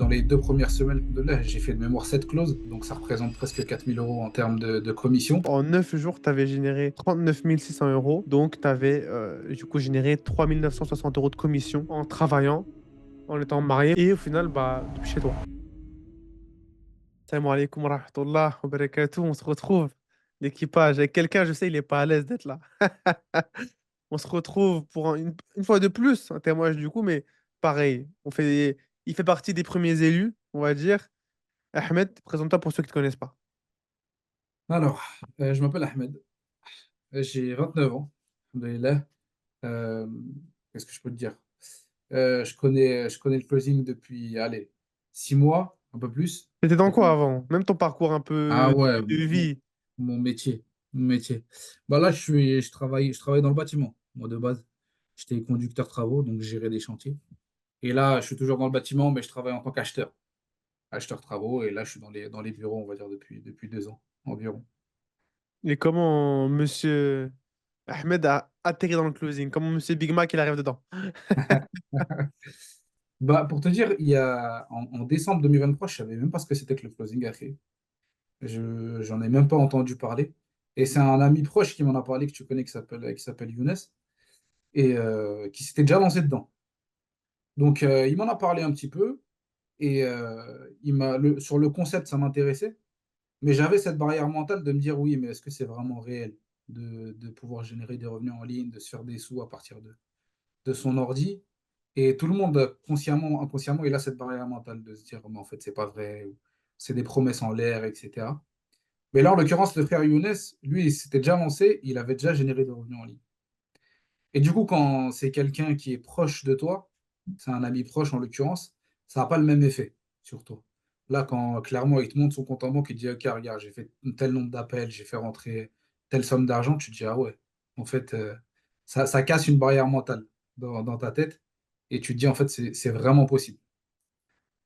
dans les 2 premières semaines de là, j'ai fait de mémoire 7 clauses, donc ça représente presque 4 000 € en termes de commission. En 9 jours, tu avais généré 39 600 euros. Donc, tu avais du coup généré 3 960 euros de commission en travaillant, en étant marié et au final, bah, depuis chez toi. Salam alaikum wa rahmatullah wa barakatuh. On se retrouve, l'équipage. Avec quelqu'un, je sais, il n'est pas à l'aise d'être là. On se retrouve pour une fois de plus, un témoignage du coup, mais pareil. Il fait partie des premiers élus, on va dire. Ahmed, présente-toi pour ceux qui ne te connaissent pas. Alors, je m'appelle Ahmed, j'ai 29 ans. Alhamdoulilah. Euh, Qu'est-ce que je peux te dire? Je connais le closing depuis, allez, 6 mois, un peu plus. T'étais dans quoi Depuis... avant? Même ton parcours un Ah peu ouais, de vie. mon métier. Mon métier. Bah là, je travaille dans le bâtiment. Moi, de base, j'étais conducteur travaux, donc je gérais des chantiers. Et là, je suis toujours dans le bâtiment, mais je travaille en tant qu'acheteur. Acheteur travaux. Et là, je suis dans les bureaux, on va dire, depuis 2 ans environ. Et comment monsieur Ahmed a atterri dans le closing? Comment monsieur Big Mac il arrive dedans? Bah, pour te dire, en décembre 2023, je savais même pas ce que c'était que le closing après. J'en ai même pas entendu parler. Et c'est un ami proche qui m'en a parlé, que tu connais, qui s'appelle Younes, et qui s'était déjà lancé dedans. Donc, il m'en a parlé un petit peu, et sur le concept, ça m'intéressait. Mais j'avais cette barrière mentale de me dire, oui, mais est-ce que c'est vraiment réel de pouvoir générer des revenus en ligne, de se faire des sous à partir de son ordi? Et tout le monde, consciemment, inconsciemment, il a cette barrière mentale de se dire, mais en fait, c'est pas vrai, ou c'est des promesses en l'air, etc. Mais là, en l'occurrence, le frère Younes, lui, il s'était déjà lancé, il avait déjà généré des revenus en ligne. Et du coup, quand c'est quelqu'un qui est proche de toi, c'est un ami proche en l'occurrence, ça n'a pas le même effet sur toi. Là, quand clairement il te montre son compte en banque, il te dit, OK, regarde, j'ai fait un tel nombre d'appels, j'ai fait rentrer telle somme d'argent, tu te dis, ah ouais, en fait, ça casse une barrière mentale dans ta tête et tu te dis, en fait, c'est vraiment possible.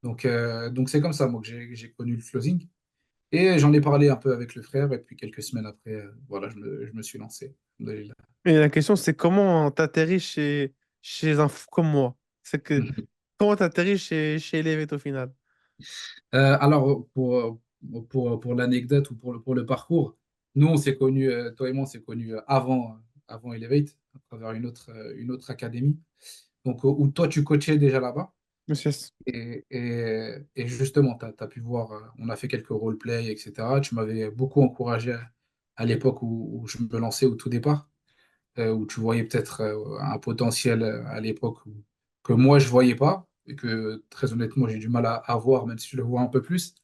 Donc c'est comme ça, moi, que j'ai connu le closing. Et j'en ai parlé un peu avec le frère, et puis quelques semaines après, voilà, je me suis lancé. Alhamdoulilah. Et la question, c'est comment t'atterris chez un fou comme moi? C'est que comment t'atterris chez Elevate au final? Alors, pour l'anecdote ou pour le parcours, nous, on s'est connus, toi et moi, on s'est connus avant Elevate, à travers une autre académie. Donc, où toi, tu coachais déjà là-bas. Monsieur. Et justement, tu as pu voir, on a fait quelques roleplay, etc. Tu m'avais beaucoup encouragé à l'époque où je me lançais au tout départ, où tu voyais peut-être un potentiel à l'époque que moi, je voyais pas, et que très honnêtement, j'ai du mal à voir, même si je le vois un peu plus.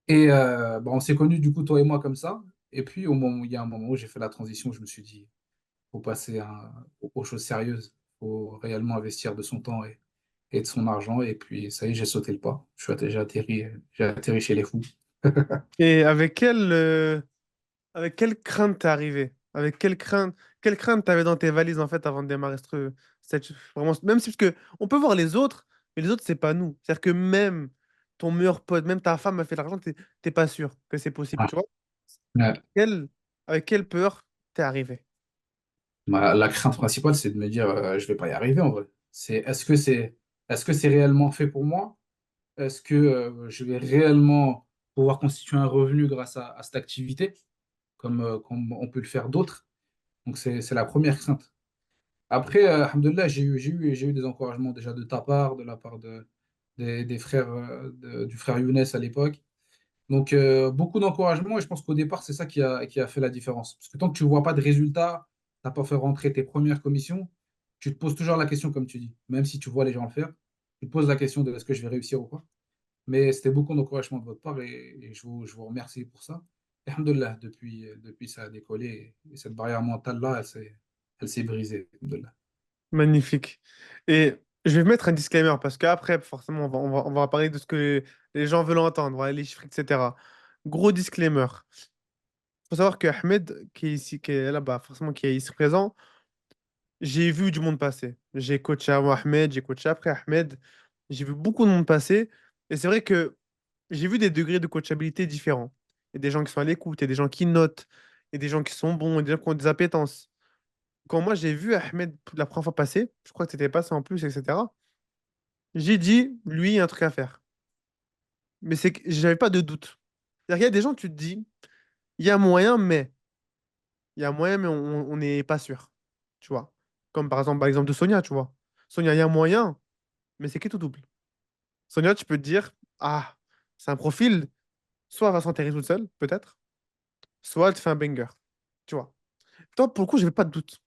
Et bah, on s'est connus, du coup, toi et moi, comme ça. Et puis, il y a un moment où j'ai fait la transition, je me suis dit, faut passer aux choses sérieuses, faut réellement investir de son temps et de son argent. Et puis, ça y est, j'ai sauté le pas. J'ai atterri chez les fous. Et avec quelle crainte t'es arrivé? Avec quelle crainte t'avais dans tes valises en fait avant de démarrer vraiment, même si parce que on peut voir les autres, mais les autres c'est pas nous. C'est-à-dire que même ton meilleur pote, même ta femme a fait de l'argent, t'es pas sûr que c'est possible, Ah, tu vois? ouais. Quelle, avec quelle peur t'es arrivé? La crainte principale, c'est de me dire, je vais pas y arriver en vrai. Est-ce que c'est réellement fait pour moi? Est-ce que je vais réellement pouvoir constituer un revenu grâce à cette activité, comme on peut le faire d'autres? Donc, c'est la première crainte. Après, alhamdoulilah, j'ai eu des encouragements déjà de ta part, de la part des frères, du frère Younes à l'époque. Donc, beaucoup d'encouragements, et je pense qu'au départ, c'est ça qui a fait la différence. Parce que tant que tu ne vois pas de résultat, tu n'as pas fait rentrer tes premières commissions, tu te poses toujours la question, comme tu dis, même si tu vois les gens le faire, tu te poses la question de est-ce que je vais réussir ou pas. Mais c'était beaucoup d'encouragement de votre part, et je vous remercie pour ça. Et alhamdoulilah, depuis ça a décollé, et cette barrière mentale-là, elle s'est brisée. Alhamdoulilah. Magnifique. Et je vais mettre un disclaimer parce qu'après, forcément, on va parler de ce que les gens veulent entendre, voilà, les chiffres, etc. Gros disclaimer. Faut savoir que Ahmed, qui est ici, qui est là-bas, forcément, qui est ici présent, j'ai vu du monde passer. J'ai coaché avant Ahmed, j'ai coaché après Ahmed. J'ai vu beaucoup de monde passer. Et c'est vrai que j'ai vu des degrés de coachabilité différents. Il y a des gens qui sont à l'écoute, il y a des gens qui notent, il y a des gens qui sont bons, il y a des gens qui ont des appétences. Quand moi j'ai vu Ahmed la première fois passer, je crois que c'était passé en plus, etc. J'ai dit, lui, il y a un truc à faire. mais c'est que j'avais pas de doute. C'est-à-dire qu'il y a des gens, tu te dis, il y a moyen, mais il y a moyen, mais on n'est pas sûr. Tu vois. Comme par exemple de Sonia, tu vois. Sonia, il y a moyen, mais c'est qui tout double. Sonia, tu peux te dire, ah, c'est un profil, soit elle va s'enterrer toute seule, peut-être, soit elle te fait un banger. Tu vois. Toi, pour le coup, je n'avais pas de doute.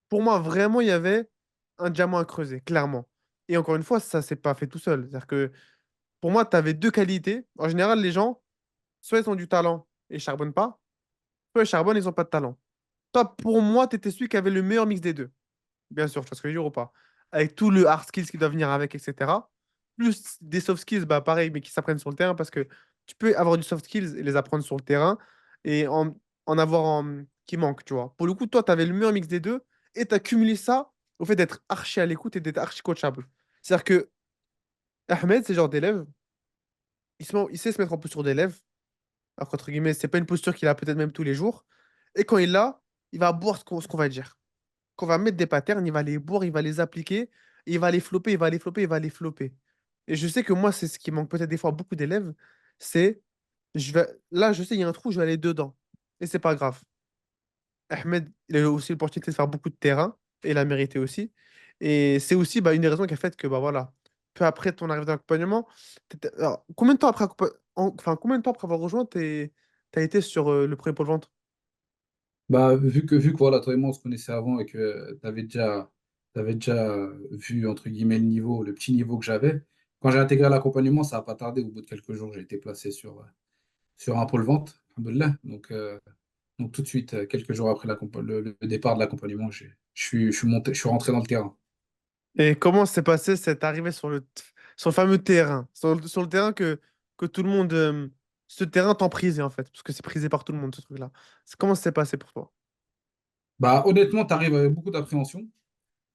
Pour moi, vraiment, il y avait un diamant à creuser, clairement. Et encore une fois, ça s'est pas fait tout seul. C'est-à-dire que pour moi, tu avais deux qualités. En général, les gens, soit ils ont du talent et ils charbonnent pas, soit ils charbonnent et ils n'ont pas de talent. Toi, pour moi, tu étais celui qui avait le meilleur mix des deux. Bien sûr, tu vois ce que je veux dire ou pas? Avec tout le hard skills qui doit venir avec, etc. Plus des soft skills, bah pareil, mais qui s'apprennent sur le terrain parce que tu peux avoir du soft skills et les apprendre sur le terrain et en avoir qui manque, tu vois. Pour le coup, toi, tu avais le meilleur mix des deux et tu as cumulé ça au fait d'être archi à l'écoute et d'être archi coachable. C'est-à-dire que Ahmed, c'est le genre d'élève, il sait se mettre en posture d'élève, alors qu'entre guillemets, c'est pas une posture qu'il a peut-être même tous les jours. Et quand il l'a, il va boire ce qu'on va dire. Qu'on va mettre des patterns, il va les boire, il va les appliquer, et il va les flopper, il va les flopper, il va les flopper. Et je sais que moi, c'est ce qui manque peut-être des fois à beaucoup d'élèves, c'est, là, je sais, il y a un trou, je vais aller dedans. Et c'est pas grave. Ahmed, il a eu aussi l'opportunité de faire beaucoup de terrain, et il a mérité aussi. Et c'est aussi bah, une des raisons qui a fait que, bah voilà, peu après ton arrivée d'accompagnement, alors, combien de temps après, enfin, combien de temps après avoir rejoint, t'as été sur le premier pôle vente? Bah, vu que voilà, toi et moi, on se connaissait avant et que t'avais déjà vu, entre guillemets, le niveau, le petit niveau que j'avais, quand j'ai intégré l'accompagnement, ça n'a pas tardé. Au bout de quelques jours, j'ai été placé sur un pôle vente, alhamdoulilah. Donc tout de suite, quelques jours après le départ de l'accompagnement, je suis monté, je suis rentré dans le terrain. Et comment s'est passé cette arrivée sur le fameux terrain, sur le terrain que tout le monde, ce terrain t'en prisé en fait, parce que c'est prisé par tout le monde ce truc-là. Comment ça s'est passé pour toi? Bah, honnêtement, tu arrives avec beaucoup d'appréhension,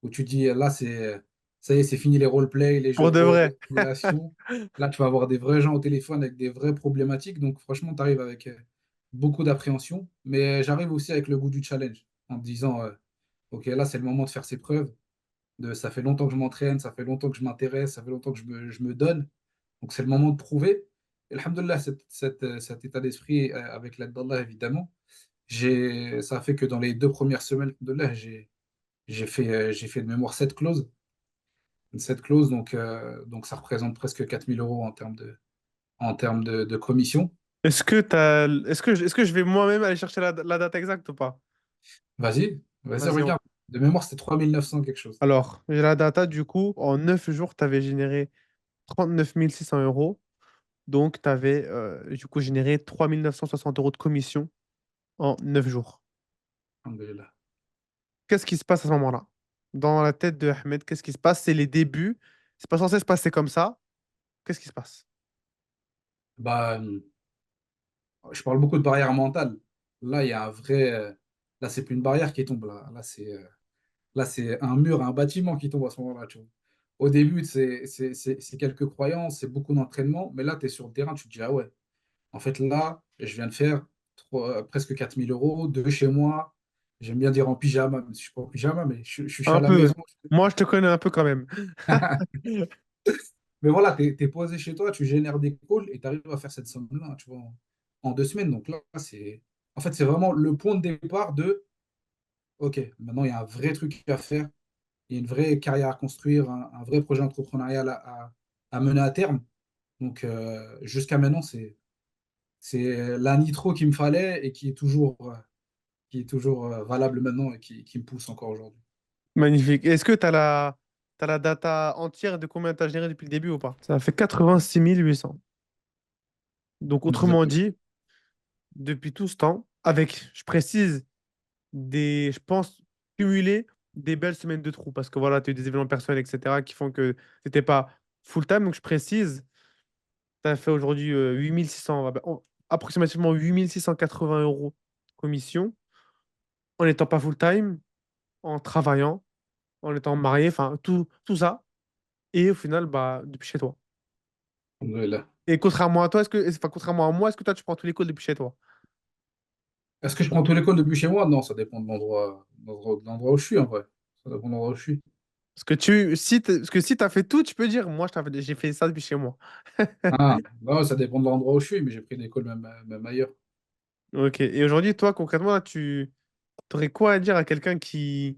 où tu dis, là, ça y est, c'est fini les roleplays, les jeux Pour de de rôle, les vrai. simulations. Là, tu vas avoir des vrais gens au téléphone avec des vraies problématiques. Donc, franchement, tu arrives avec beaucoup d'appréhension. Mais j'arrive aussi avec le goût du challenge, en me disant, OK, là, c'est le moment de faire ses preuves. Ça fait longtemps que je m'entraîne, ça fait longtemps que je m'intéresse, ça fait longtemps que je me donne. Donc, c'est le moment de prouver. Et alhamdoulilah, cet état d'esprit, avec l'aide d'Allah, évidemment, ça a fait que dans les 2 premières semaines, alhamdoulilah, j'ai fait de mémoire 7 clauses. 7 clauses, donc ça représente presque 4 000 € en termes de commission. Est-ce que je vais moi-même aller chercher la date exacte ou pas? Vas-y, vas-y, Vas-y. regarde. De mémoire, c'était 3 900 quelque chose. Alors, j'ai la data du coup, en 9 jours, tu avais généré 39 600 euros. Donc, tu avais du coup généré 3 960 euros de commission en 9 jours. Alhamdoulilah. Qu'est-ce qui se passe à ce moment-là? Dans la tête de Ahmed, qu'est-ce qui se passe? C'est les débuts. C'est pas censé se passer comme ça. Qu'est-ce qui se passe? Bah, je parle beaucoup de barrière mentale. Là, il y a un vrai. Là, c'est plus une barrière qui tombe. Là, c'est un mur, un bâtiment qui tombe à ce moment-là. Tu vois. Au début, c'est quelques croyances, c'est beaucoup d'entraînement. Mais là, tu es sur le terrain, tu te dis, ah ouais. En fait, là, je viens de faire presque 4 000 € de chez moi. J'aime bien dire en pyjama, même si je suis pas en pyjama, mais je suis Un à la peu. maison. Moi, je te connais un peu quand même. Mais voilà, tu es posé chez toi, tu génères des calls et tu arrives à faire cette somme-là, tu vois, en 2 semaines. Donc là, en fait, c'est vraiment le point de départ de, OK, maintenant, il y a un vrai truc à faire, il y a une vraie carrière à construire, un vrai projet entrepreneurial à mener à terme. Donc, jusqu'à maintenant, c'est la nitro qu'il me fallait et qui est toujours valable maintenant et qui me pousse encore aujourd'hui. Magnifique. Est-ce que t'as la data entière de combien tu as généré depuis le début ou pas? Ça fait 86 800. Donc, autrement Alhamdoulilah. dit, depuis tout ce temps, avec, je précise, je pense, cumuler des belles semaines de trous. Parce que voilà, tu as eu des événements personnels, etc., qui font que tu n'étais pas full-time. Donc, je précise, tu as fait aujourd'hui 8600, approximativement 8680 euros commission en n'étant pas full-time, en travaillant, en étant marié, enfin, tout ça. Et au final, bah, depuis chez toi. Alhamdoulilah. Et contrairement à toi, enfin, contrairement à moi, est-ce que toi, tu prends tous les calls depuis chez toi? Est-ce que je prends tous les calls depuis chez moi? Non, ça dépend de l'endroit où je suis, en vrai. Ça dépend de l'endroit où je suis. Parce que si tu as fait tout, tu peux dire, moi, j'ai fait ça depuis chez moi. Ah, bah ouais, ça dépend de l'endroit où je suis, mais j'ai pris des calls même ailleurs. Ok. Et aujourd'hui, toi, concrètement, là, tu aurais quoi à dire à quelqu'un qui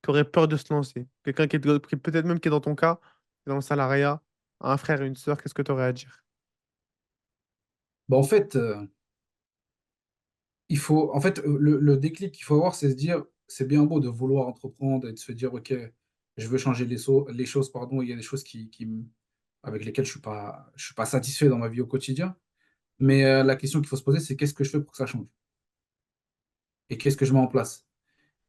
aurait peur de se lancer? Quelqu'un peut-être même qui est dans ton cas, dans le salariat, un frère et une sœur, qu'est-ce que tu aurais à dire? Bah, en fait, le déclic qu'il faut avoir, c'est se dire, c'est bien beau de vouloir entreprendre et de se dire, OK, je veux changer les choses, pardon, il y a des choses avec lesquelles je suis pas satisfait dans ma vie au quotidien. Mais la question qu'il faut se poser, c'est qu'est-ce que je fais pour que ça change? Et qu'est-ce que je mets en place?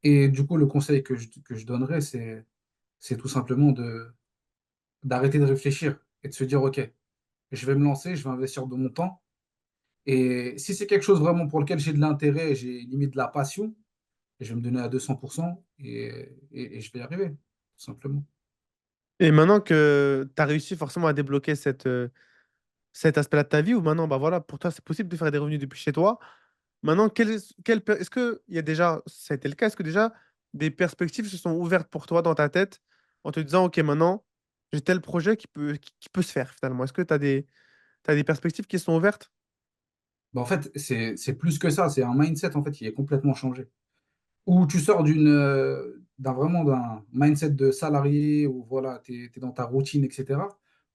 Et du coup, le conseil que je donnerais, c'est tout simplement d'arrêter de réfléchir et de se dire, OK, je vais me lancer, je vais investir de mon temps. Et si c'est quelque chose vraiment pour lequel j'ai de l'intérêt, j'ai limite de la passion, je vais me donner à 200% et je vais y arriver, tout simplement. Et maintenant que tu as réussi forcément à débloquer cet aspect-là de ta vie, ou maintenant, bah voilà, pour toi, c'est possible de faire des revenus depuis chez toi. Maintenant, est-ce que il y a déjà, ça a été le cas, est-ce que déjà des perspectives se sont ouvertes pour toi dans ta tête en te disant, OK, maintenant, j'ai tel projet qui peut se faire finalement. Est-ce que t'as des perspectives qui se sont ouvertes? Bah, en fait, c'est plus que ça, c'est un mindset en fait qui est complètement changé. Où tu sors d'un mindset de salarié, où voilà, tu es dans ta routine, etc.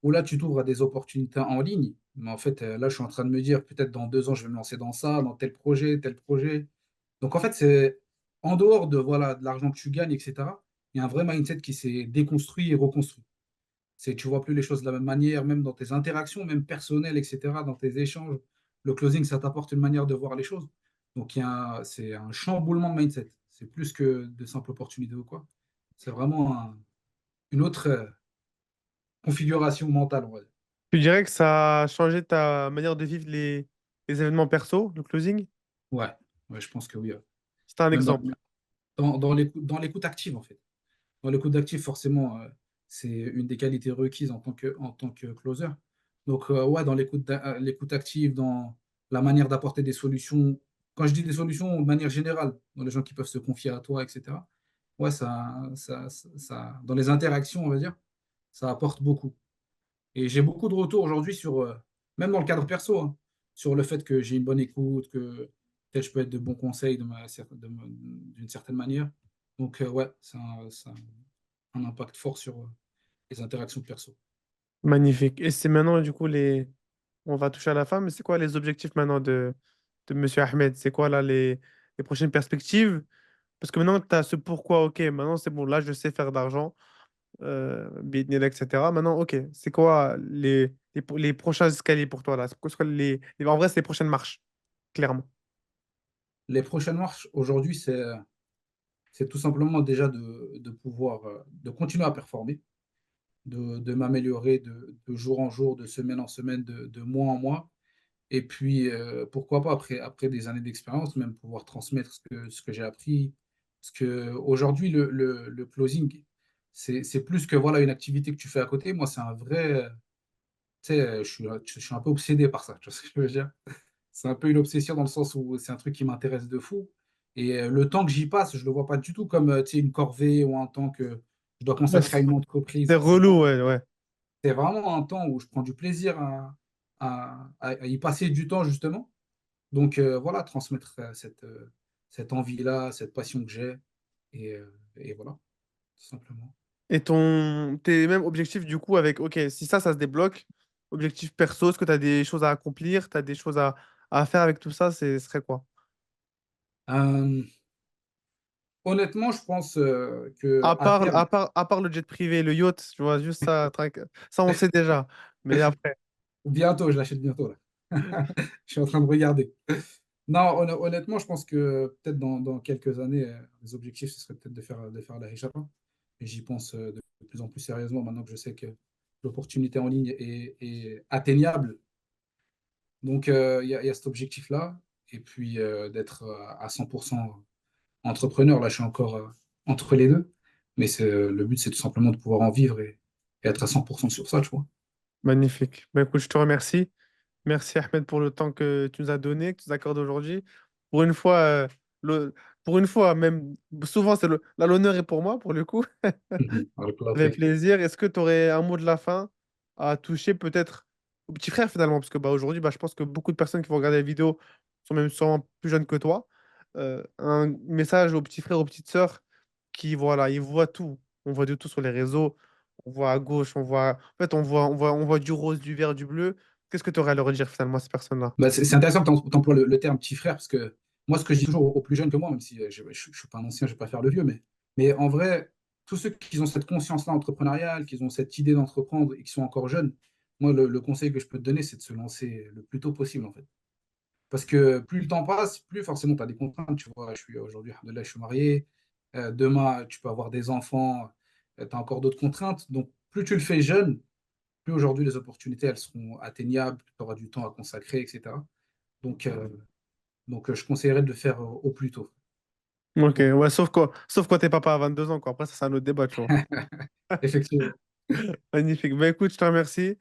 Où là, tu t'ouvres à des opportunités en ligne. Mais en fait, là, je suis en train de me dire, peut-être dans 2 ans, je vais me lancer dans ça, dans tel projet, tel projet. Donc en fait, c'est en dehors de, voilà, de l'argent que tu gagnes, etc. Il y a un vrai mindset qui s'est déconstruit et reconstruit. Tu vois plus les choses de la même manière, même dans tes interactions, même personnelles, etc., dans tes échanges. Le closing, ça t'apporte une manière de voir les choses. Donc, c'est un chamboulement de mindset. C'est plus que de simples opportunités ou quoi. C'est vraiment une autre configuration mentale, on va dire. Tu dirais que ça a changé ta manière de vivre les événements perso, le closing? Ouais, ouais, je pense que oui. C'est un Même exemple. dans l'écoute active, en fait. Dans l'écoute active, forcément, c'est une des qualités requises en tant que closer. Donc, ouais, dans l'écoute active, dans la manière d'apporter des solutions, quand je dis des solutions de manière générale, dans les gens qui peuvent se confier à toi, etc., ouais, dans les interactions, on va dire, ça apporte beaucoup. Et j'ai beaucoup de retours aujourd'hui même dans le cadre perso, hein, sur le fait que j'ai une bonne écoute, que peut-être je peux être de bons conseils d'une certaine manière. Donc, ouais, c'est un impact fort sur les interactions perso. Magnifique. Et c'est maintenant, du coup, on va toucher à la fin, mais c'est quoi les objectifs maintenant de Monsieur Ahmed? C'est quoi là les prochaines perspectives? Parce que maintenant, tu as ce pourquoi, ok, maintenant c'est bon, là je sais faire d'argent, Bitnil, etc. Maintenant, ok, c'est quoi les prochains escaliers pour toi là? C'est quoi en vrai, c'est les prochaines marches, clairement. Les prochaines marches aujourd'hui, c'est tout simplement déjà de pouvoir de continuer à performer, de m'améliorer de jour en jour, de semaine en semaine, de mois en mois. Et puis, pourquoi pas, après des années d'expérience, même pouvoir transmettre ce que j'ai appris. Parce que aujourd'hui, le closing, c'est plus que voilà, une activité que tu fais à côté. Moi, c'est un vrai. Tu sais, je suis un peu obsédé par ça. Tu vois ce que je veux dire? C'est un peu une obsession dans le sens où c'est un truc qui m'intéresse de fou. Et le temps que j'y passe, je le vois pas du tout comme tu sais, une corvée ou un temps que je dois Ouais, consacrer à une c'est entreprise. relou, ouais, ouais. C'est vraiment un temps où je prends du plaisir à y passer du temps, justement. Donc voilà, transmettre cette envie-là, cette passion que j'ai. Et voilà, tout simplement. Et tes mêmes objectifs, du coup, avec, ok, si ça se débloque, objectif perso, est-ce que tu as des choses à accomplir, tu as des choses à faire avec tout ça, ce serait quoi? Euh, honnêtement, je pense que à terme, À part le jet privé, le yacht, tu vois, juste ça, ça on sait déjà. Mais après, bientôt, je l'achète bientôt là. Je suis en train de regarder. Non, honnêtement, je pense que peut-être dans quelques années, les objectifs, ce serait peut-être de faire la Hijra. Et j'y pense de plus en plus sérieusement maintenant que je sais que l'opportunité en ligne est atteignable. Donc, il y a cet objectif-là. Et puis, d'être à 100% entrepreneur. Là, je suis encore entre les deux. Mais le but, c'est tout simplement de pouvoir en vivre et être à 100% sur ça, tu vois. magnifique. Ben, écoute, je te remercie. Merci Ahmed pour le temps que tu nous as donné, que tu nous accordes aujourd'hui. Pour une fois, le... pour une fois, même souvent, l'honneur est pour moi, pour le coup. Avec Ça fait plaisir. plaisir. Est-ce que tu aurais un mot de la fin à toucher peut-être au petit frère finalement? Parce que bah, aujourd'hui, bah, je pense que beaucoup de personnes qui vont regarder la vidéo sont même sûrement plus jeunes que toi. Un message aux petits frères, aux petites sœurs qui, voilà, ils voient tout. On voit de tout sur les réseaux. On voit à gauche, on voit. En fait, on voit du rose, du vert, du bleu. Qu'est-ce que tu aurais à leur dire finalement à ces personnes-là? Bah, c'est intéressant que tu emploies le terme petit frère, parce que moi, ce que je dis toujours aux plus jeunes que moi, même si je ne suis pas un ancien, je ne vais pas faire le vieux, mais en vrai, tous ceux qui ont cette conscience-là entrepreneuriale, qui ont cette idée d'entreprendre et qui sont encore jeunes, moi, le conseil que je peux te donner, c'est de se lancer le plus tôt possible, en fait. Parce que plus le temps passe, plus forcément tu as des contraintes. Tu vois, je suis aujourd'hui, alhamdoulilah, je suis marié. Demain, tu peux avoir des enfants, tu as encore d'autres contraintes. Donc, plus tu le fais jeune, plus aujourd'hui les opportunités, elles seront atteignables, tu auras du temps à consacrer, etc. Donc, je conseillerais de le faire au plus tôt. Ok, ouais, sauf quand t'es papa à 22 ans, quoi. Après, ça, c'est un autre débat, tu vois. Effectivement. Magnifique. Ben écoute, je te remercie.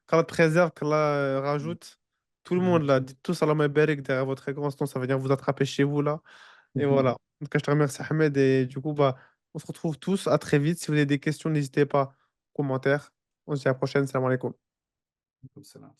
Qu'Allah te préserve, qu'Allah rajoute. Tout le monde là, dites tous Salam Barik derrière votre écran, sinon ça va venir vous attraper chez vous là. Et voilà. En tout cas, je te remercie Ahmed et du coup, bah, on se retrouve tous. À très vite. Si vous avez des questions, n'hésitez pas. Commentaires. On se dit à la prochaine. Salam alaikum. Comme ça, là.